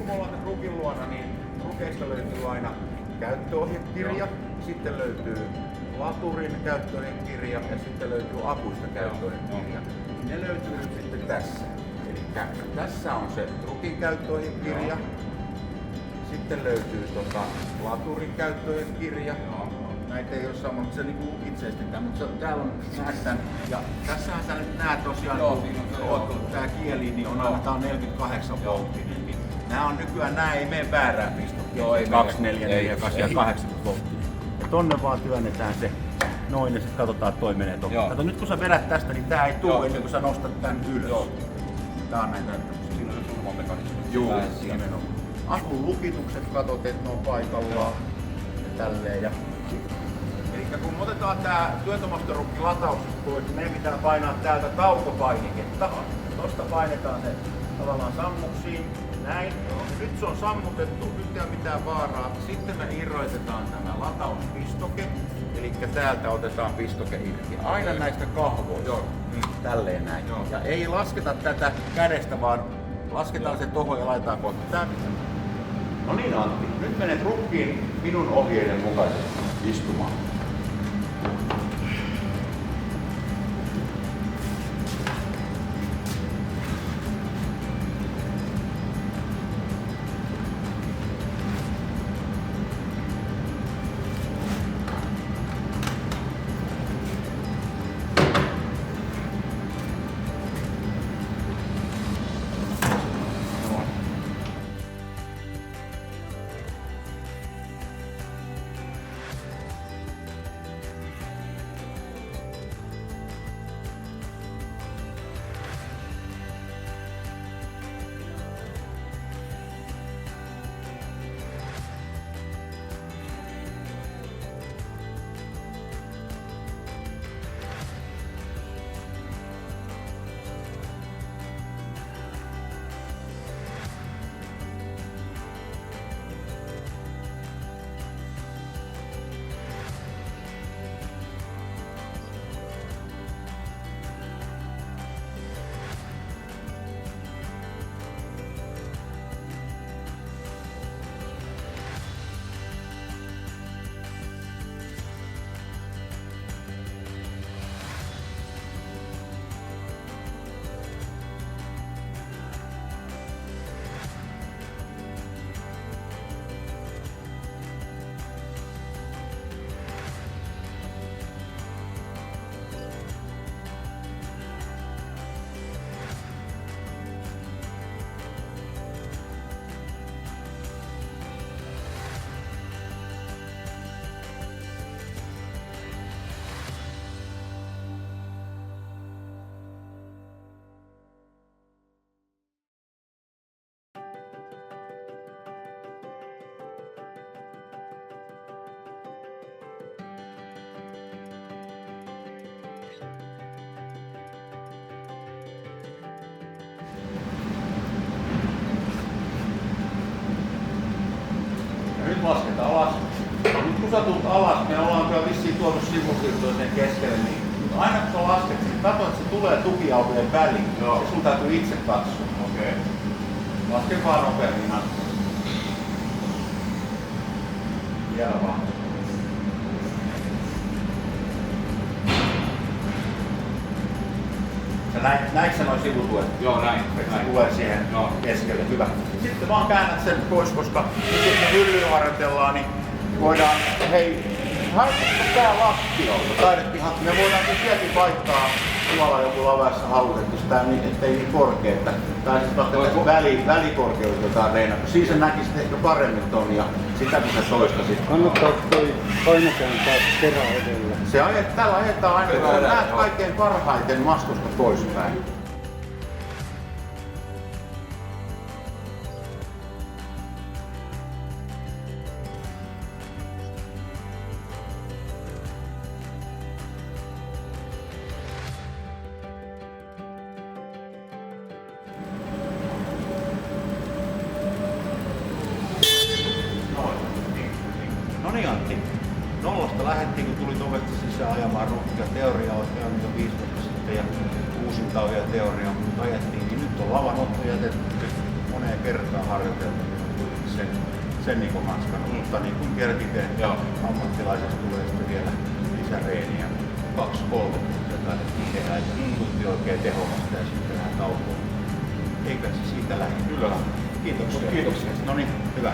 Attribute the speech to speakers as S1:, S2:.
S1: mulla on rukin luona, niin rukeista löytyy aina käyttöohjekirja, sitten löytyy laturin käyttöohjekirja ja sitten löytyy akuista käyttöohjekirja. Ne löytyy nyt sitten tässä. Eli tässä on se rukin käyttöohjekirja. Sitten löytyy laturin käyttöohjekirja. Näitä ei ole sama, mutta se niinku itseistetään, mutta täällä on näistä. Ja tässähän sä nyt näet tosiaan, kun tää kieli niin on aina 48 volttinen. Niin nää on nykyään, nää ei mene väärään pistokkeen. 2, 4, 4, 8 ja 80 volttinen. Ja tonne vaan työnnetään se noin ja sit katsotaan, että toi menee tuohon. Kato, nyt kun sä vedät tästä, niin tää ei tuu ennen kuin sä nostat tän ylös. Tää on näitä.
S2: Siinä on se turvamekanismi.
S1: Joo, siinä on. Akun lukitukset katot, että ne on paikallaan ja tälleen. Elikkä kun otetaan tää työntö-mastorukki latauksesta pois, niin meidän pitää painaa täältä tautopainiketta. Tosta painetaan se tavallaan sammuksiin. Näin. Ja nyt se on sammutettu, nyt ei ole mitään vaaraa. Sitten me irrotetaan tämä latauspistoke. Elikkä täältä otetaan pistoke irti. Aina näistä kahvoista. Tälleen näin. Ja ei lasketa tätä kädestä, vaan lasketaan se tohon ja laitetaan kohta tänne. No niin Antti, nyt menet rukkiin minun ohjeiden mukaisesti istumaan. Nyt lasketaan alas. Nyt kun sä tulet alas, me ollaan kyllä vissiin tuonut sivusiirtoja sen keskelle, niin aina kun sä lasket, niin katso, että se tulee tukiautojen väliin. Ja sun täytyy itse katsoa. Okei. Laske vaan nopeammin. Vielä vaan. Näitkö sä noin sivutuet?
S2: Joo, näin.
S1: Se tulee siihen keskelle. Hyvä. Sitten vaan käännät sen pois, koska nyt jos me hyllyä harjoitellaan, niin voidaan, haetaanko tää lattialta? Taidettiinhan, me voidaan sielläkin vaihtaa tuolla joku lavassa halutettu sitä, ettei niin korkea. Tai sitten vaikka välikorkeus jotain reinaa. Siinä sä näkisit ehkä paremmin ton ja sitä kun sä toistasit.
S3: Kannattaa toi painokääntää terä edellä.
S1: Tällä ajetaan aina, kun näet kaikkein parhaiten mastosta poispäin. No niin Antti, nollasta lähdettiin kun tulit ovesta sisään ajamaan rukkia. Teoria olisi käynyt jo 5 vuotta sitten ja uusinta on vielä teoria, mutta ajettiin, niin nyt on lavanotto jätetty moneen kertaan harjoiteltu. sen niin kuin hanskannut, mutta niin kuin tiedäkin te, ammattilaisesta tulee sitten vielä lisäreeniä. 2-3 tuntia taidettiin tehdä, että tunti oikein tehokasta ja sitten vähän taukoa. Eikä se siitä lähde.
S2: Kyllä.
S1: Kiitoksia.
S2: Kiitoksia.
S1: No niin, hyvä.